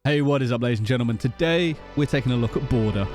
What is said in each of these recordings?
Hey, what is up, ladies and gentlemen? Today, we're taking a look at Border.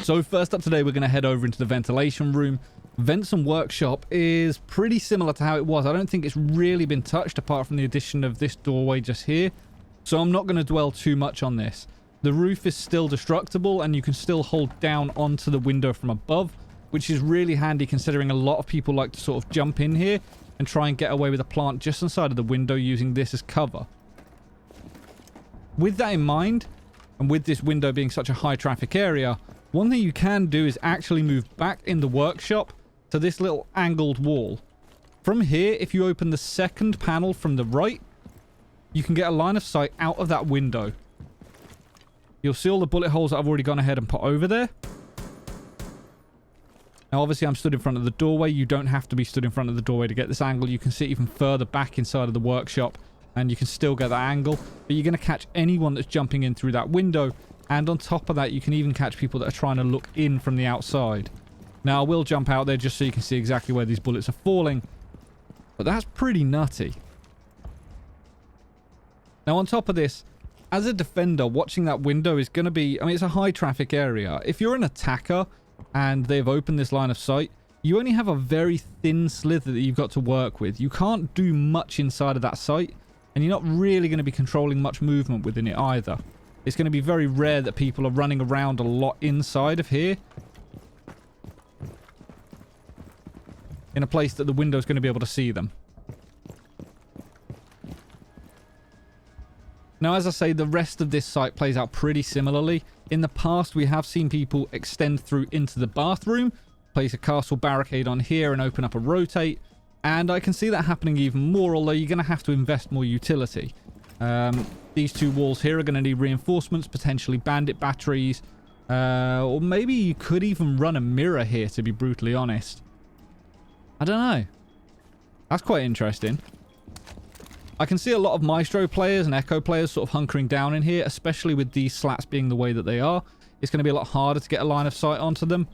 So first up today, we're going to head over into the ventilation room. Vents and workshop is pretty similar to how it was. I don't think it's really been touched apart from the addition of this doorway just here. So I'm not going to dwell too much on this. The roof is still destructible and you can still hold down onto the window from above, which is really handy considering a lot of people like to sort of jump in here and try and get away with a plant just inside of the window using this as cover. With that in mind, and with this window being such a high traffic area, one thing you can do is actually move back in the workshop to this little angled wall. From here, if you open the second panel from the right, you can get a line of sight out of that window. You'll see all the bullet holes that I've already gone ahead and put over there. Now, obviously, I'm stood in front of the doorway. You don't have to be stood in front of the doorway to get this angle. You can sit even further back inside of the workshop, and you can still get that angle. But you're going to catch anyone that's jumping in through that window. And on top of that, you can even catch people that are trying to look in from the outside. Now, I will jump out there just so you can see exactly where these bullets are falling. But that's pretty nutty. Now, on top of this, as a defender, watching that window is going to be... I mean, it's a high traffic area. If you're an attacker and they've opened this line of sight, you only have a very thin slither that you've got to work with. You can't do much inside of that sight. And you're not really going to be controlling much movement within it either. It's going to be very rare that people are running around a lot inside of here. In a place that the window's going to be able to see them. Now, as I say, the rest of this site plays out pretty similarly. In the past, we have seen people extend through into the bathroom, place a castle barricade on here and open up a rotate. And I can see that happening even more, although you're going to have to invest more utility. These two walls here are going to need reinforcements, potentially bandit batteries, or maybe you could even run a mirror here, to be brutally honest. I don't know. That's quite interesting. I can see a lot of Maestro players and Echo players sort of hunkering down in here, especially with these slats being the way that they are. It's going to be a lot harder to get a line of sight onto them,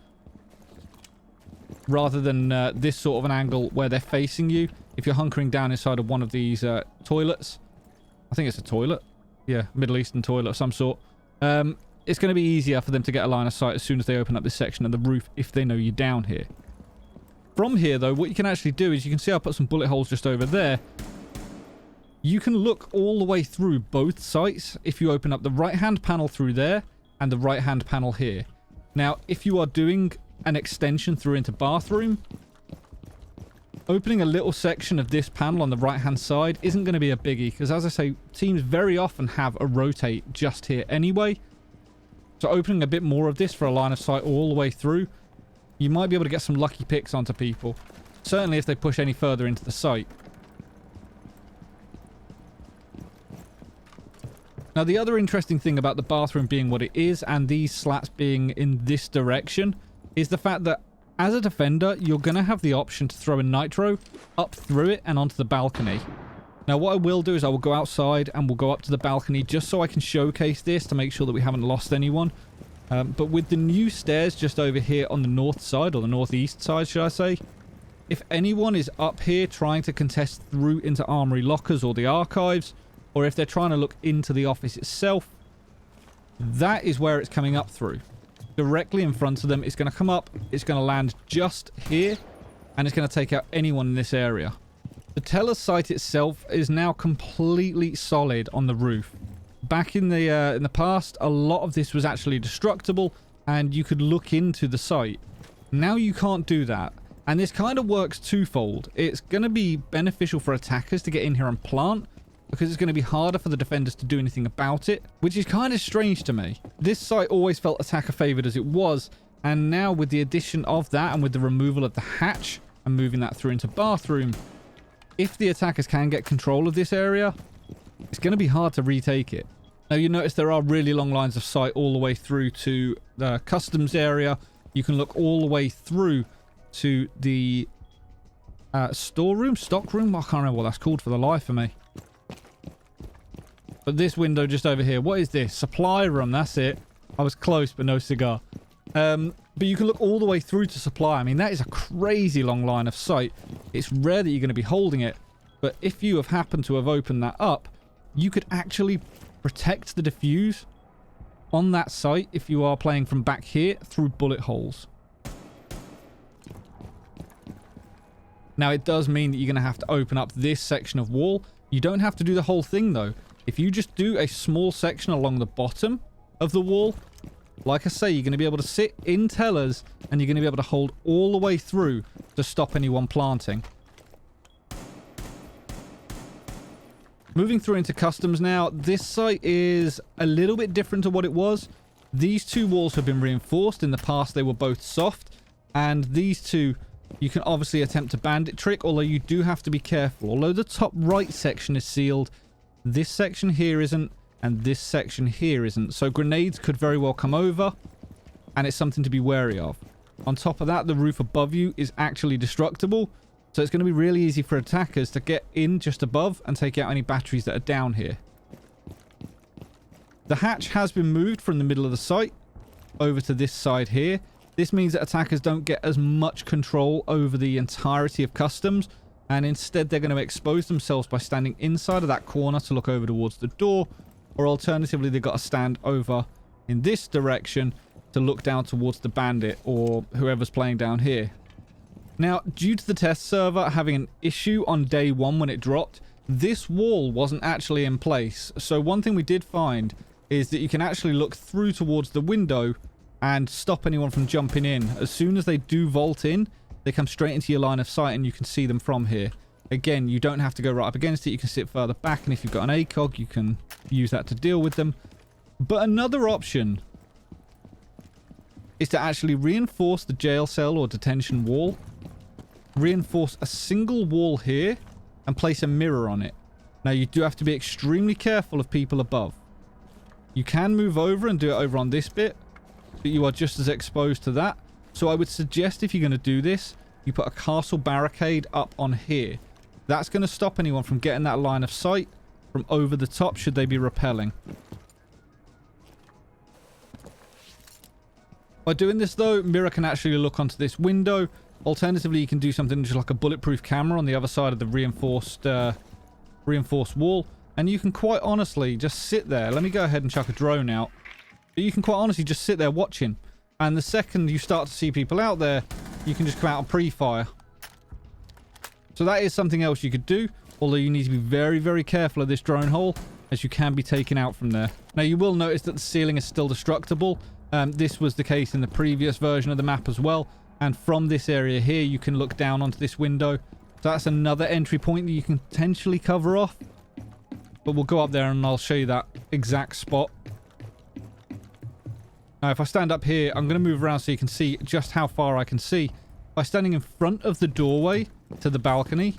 rather than this sort of an angle where they're facing you. If you're hunkering down inside of one of these toilets, I think it's a toilet. Yeah, Middle Eastern toilet of some sort. It's going to be easier for them to get a line of sight as soon as they open up this section of the roof if they know you're down here. From here, though, what you can actually do is you can see I put some bullet holes just over there. You can look all the way through both sites if you open up the right-hand panel through there and the right-hand panel here. Now, if you are doing an extension through into bathroom, opening a little section of this panel on the right-hand side isn't going to be a biggie, because as I say, teams very often have a rotate just here anyway. So opening a bit more of this for a line of sight all the way through, you might be able to get some lucky picks onto people. Certainly if they push any further into the site. Now, the other interesting thing about the bathroom being what it is and these slats being in this direction is the fact that as a defender, you're going to have the option to throw a nitro up through it and onto the balcony. Now, what I will do is I will go outside and we'll go up to the balcony just so I can showcase this to make sure that we haven't lost anyone. But with the new stairs just over here on the north side, or the northeast side, should I say, if anyone is up here trying to contest through into armory lockers or the archives, or if they're trying to look into the office itself, that is where it's coming up through. Directly in front of them, it's going to come up, it's going to land just here, and it's going to take out anyone in this area. The teller's site itself is now completely solid on the roof. Back in the past, a lot of this was actually destructible, and you could look into the site. Now you can't do that, and this kind of works twofold. It's going to be beneficial for attackers to get in here and plant, because it's going to be harder for the defenders to do anything about it, which is kind of strange to me. This site always felt attacker favored as it was, and now with the addition of that and with the removal of the hatch and moving that through into bathroom, if the attackers can get control of this area, it's going to be hard to retake it. Now, you notice there are really long lines of sight all the way through to the customs area. You can look all the way through to the storeroom, stockroom. I can't remember what that's called for the life of me. But this window just over here, what is this? Supply room, that's it. I was close, but no cigar. But you can look all the way through to supply. I mean, that is a crazy long line of sight. It's rare that you're going to be holding it. But if you have happened to have opened that up, you could actually protect the defuse on that site if you are playing from back here through bullet holes. Now, it does mean that you're going to have to open up this section of wall. You don't have to do the whole thing, though. If you just do a small section along the bottom of the wall, like I say, you're going to be able to sit in tellers and you're going to be able to hold all the way through to stop anyone planting. Moving through into customs now, this site is a little bit different to what it was. These two walls have been reinforced. In the past, they were both soft. And these two, you can obviously attempt a bandit trick, although you do have to be careful. Although the top right section is sealed, this section here isn't, and this section here isn't. So grenades could very well come over, and it's something to be wary of. On top of that, the roof above you is actually destructible, so it's going to be really easy for attackers to get in just above and take out any batteries that are down here. The hatch has been moved from the middle of the site over to this side here. This means that attackers don't get as much control over the entirety of customs, and instead they're going to expose themselves by standing inside of that corner to look over towards the door, or alternatively they've got to stand over in this direction to look down towards the bandit or whoever's playing down here. Now, due to the test server having an issue on day one when it dropped, this wall wasn't actually in place. So one thing we did find is that you can actually look through towards the window and stop anyone from jumping in. As soon as they do vault in, they come straight into your line of sight and you can see them from here. Again, you don't have to go right up against it. You can sit further back, and if you've got an ACOG, you can use that to deal with them. But another option is to actually reinforce the jail cell or detention wall. Reinforce a single wall here and place a mirror on it. Now, you do have to be extremely careful of people above. You can move over and do it over on this bit, but you are just as exposed to that. So I would suggest if you're going to do this, you put a castle barricade up on here. That's going to stop anyone from getting that line of sight from over the top should they be rappelling. By doing this though, mirror can actually look onto this window. Alternatively, you can do something just like a bulletproof camera on the other side of the reinforced wall. And you can quite honestly just sit there. Let me go ahead and chuck a drone out. But you can quite honestly just sit there watching. And the second you start to see people out there, you can just come out and pre-fire. So that is something else you could do. Although you need to be very, very careful of this drone hole, as you can be taken out from there. Now, you will notice that the ceiling is still destructible. This was the case in the previous version of the map as well. And from this area here, you can look down onto this window. So that's another entry point that you can potentially cover off. But we'll go up there and I'll show you that exact spot. Now, if I stand up here, I'm going to move around so you can see just how far I can see. by standing in front of the doorway to the balcony,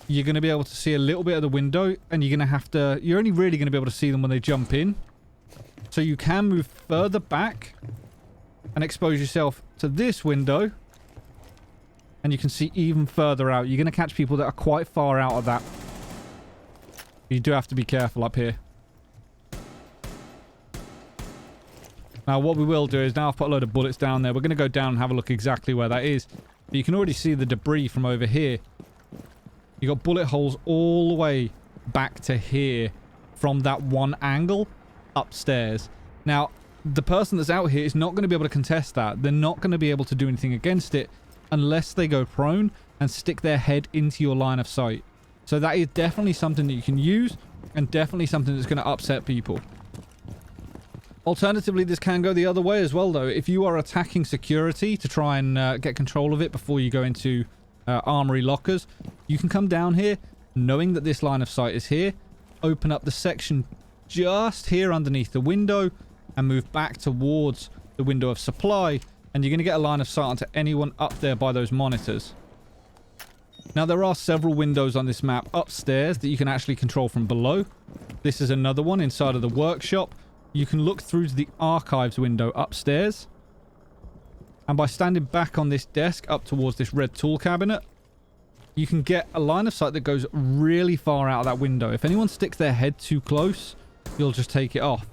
you're going to be able to see a little bit of the window, and you're going to have to... You're only really going to be able to see them when they jump in. So you can move further back and expose yourself to this window, and you can see even further out. You're going to catch people that are quite far out of that. You do have to be careful up here. Now, what we will do is, now I've put a load of bullets down there, we're going to go down and have a look exactly where that is. But you can already see the debris from over here. You got bullet holes all the way back to here from that one angle upstairs. Now, the person that's out here is not going to be able to contest that. They're not going to be able to do anything against it unless they go prone and stick their head into your line of sight. So that is definitely something that you can use, and definitely something that's going to upset people. Alternatively, this can go the other way as well, though. If you are attacking security to try and get control of it before you go into armory lockers, you can come down here knowing that this line of sight is here, open up the section just here underneath the window, and move back towards the window of supply, and you're going to get a line of sight onto anyone up there by those monitors. Now, there are several windows on this map upstairs that you can actually control from below. This is another one inside of the workshop. You can look through to the archives window upstairs, and by standing back on this desk up towards this red tool cabinet, you can get a line of sight that goes really far out of that window. If anyone sticks their head too close, you'll just take it off.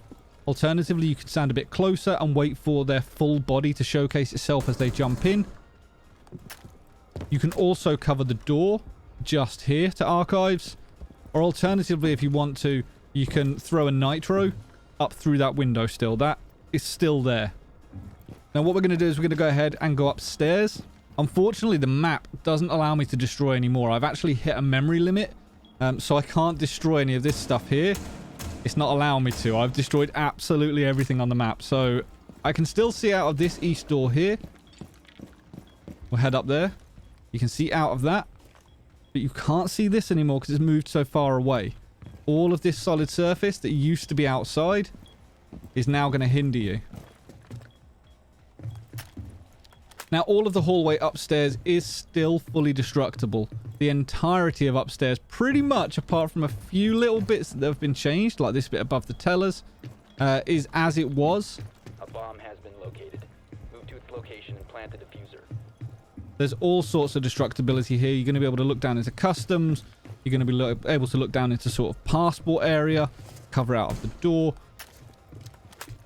Alternatively, you can stand a bit closer and wait for their full body to showcase itself as they jump in. You can also cover the door just here to archives, or alternatively, if you want to, you can throw a nitro up through that window still. That is still there. Now, what we're going to do is we're going to go ahead and go upstairs. Unfortunately, the map doesn't allow me to destroy anymore. I've actually hit a memory limit, so I can't destroy any of this stuff here. It's not allowing me to. I've destroyed absolutely everything on the map. So I can still see out of this east door here. We'll head up there. You can see out of that. But you can't see this anymore because it's moved so far away. All of this solid surface that used to be outside is now going to hinder you. Now, all of the hallway upstairs is still fully destructible. The entirety of upstairs, pretty much, apart from a few little bits that have been changed, like this bit above the tellers, is as it was. A bomb has been located. Move to its location and plant the diffuser. There's all sorts of destructibility here. You're going to be able to look down into customs. You're going to be able to look down into sort of passport area, cover out of the door.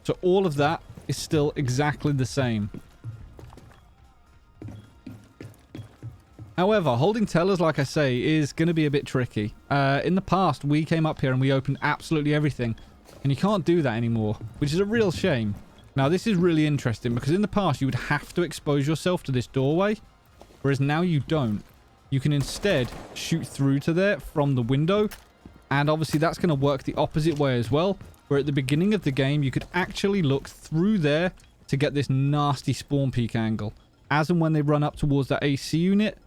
So all of that is still exactly the same. However, holding tellers, like I say, is going to be a bit tricky. In the past, we came up here and we opened absolutely everything. And you can't do that anymore, which is a real shame. Now, this is really interesting because in the past, you would have to expose yourself to this doorway. Whereas now you don't. You can instead shoot through to there from the window. And obviously, that's going to work the opposite way as well. Where at the beginning of the game, you could actually look through there to get this nasty spawn peak angle. As and when they run up towards that AC unit,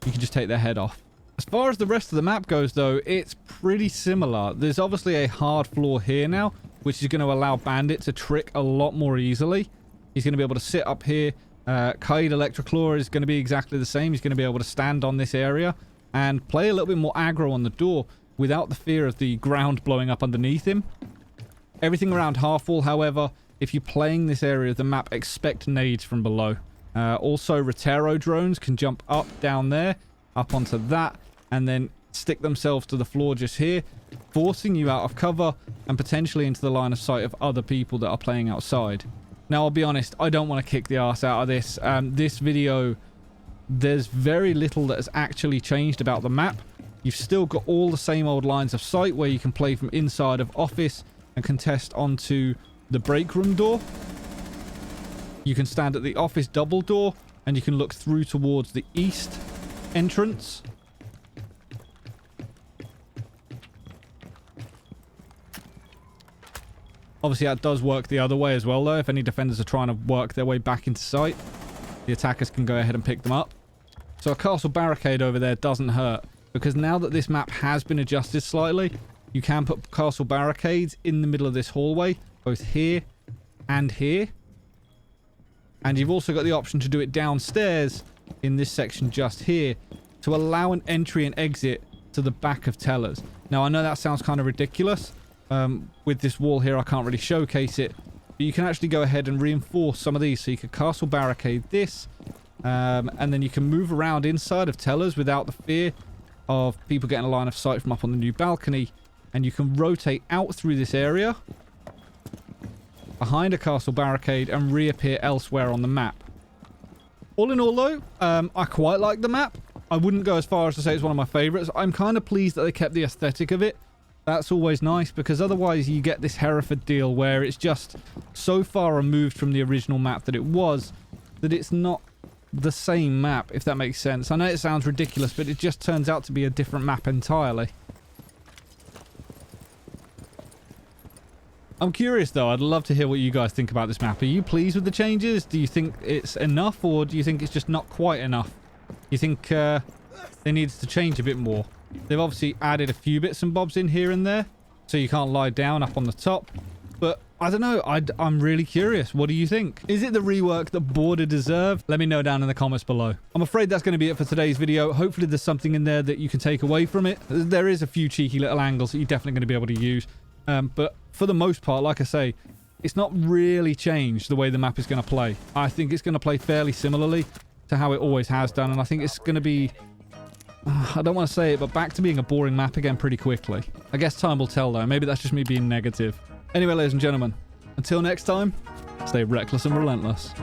you can just take their head off. As far as the rest of the map goes, though, it's pretty similar. There's obviously a hard floor here now, which is going to allow Bandit to trick a lot more easily. He's going to be able to sit up here. Kaid Electroclaw is going to be exactly the same. He's going to be able to stand on this area and play a little bit more aggro on the door without the fear of the ground blowing up underneath him. Everything around Halfwall, however, if you're playing this area of the map, expect nades from below. Also, Rotero drones can jump up, down there, up onto that, and then stick themselves to the floor just here, forcing you out of cover and potentially into the line of sight of other people that are playing outside. Now, I'll be honest, I don't want to kick the arse out of this. This video, there's very little that has actually changed about the map. You've still got all the same old lines of sight where you can play from inside of office and contest onto the break room door. You can stand at the office double door and you can look through towards the east entrance. Obviously, that does work the other way as well, though. If any defenders are trying to work their way back into sight, the attackers can go ahead and pick them up. So a castle barricade over there doesn't hurt, because now that this map has been adjusted slightly, you can put castle barricades in the middle of this hallway, both here and here. And you've also got the option to do it downstairs in this section just here to allow an entry and exit to the back of tellers. Now, I know that sounds kind of ridiculous. With this wall here, I can't really showcase it. But you can actually go ahead and reinforce some of these. So you could castle barricade this. And then you can move around inside of tellers without the fear of people getting a line of sight from up on the new balcony. And you can rotate out through this area behind a castle barricade and reappear elsewhere on the map. All in all, though, I quite like the map. I wouldn't go as far as to say it's one of my favorites. I'm kind of pleased that they kept the aesthetic of it. That's always nice, because otherwise you get this Hereford deal where it's just so far removed from the original map that it was, that it's not the same map, if that makes sense. I know it sounds ridiculous, but it just turns out to be a different map entirely. I'm curious, though. I'd love to hear what you guys think about this map. Are you pleased with the changes? Do you think it's enough, or do you think it's just not quite enough? You think they needed to change a bit more? They've obviously added a few bits and bobs in here and there, so you can't lie down up on the top. But I don't know. I'm really curious. What do you think? Is it the rework that Border deserved? Let me know down in the comments below. I'm afraid that's going to be it for today's video. Hopefully there's something in there that you can take away from it. There is a few cheeky little angles that you're definitely going to be able to use. But for the most part, like I say, it's not really changed the way the map is going to play. I think it's going to play fairly similarly to how it always has done. And I think it's going to be... I don't want to say it, but back to being a boring map again pretty quickly. I guess time will tell, though. Maybe that's just me being negative. Anyway, ladies and gentlemen, until next time, stay reckless and relentless.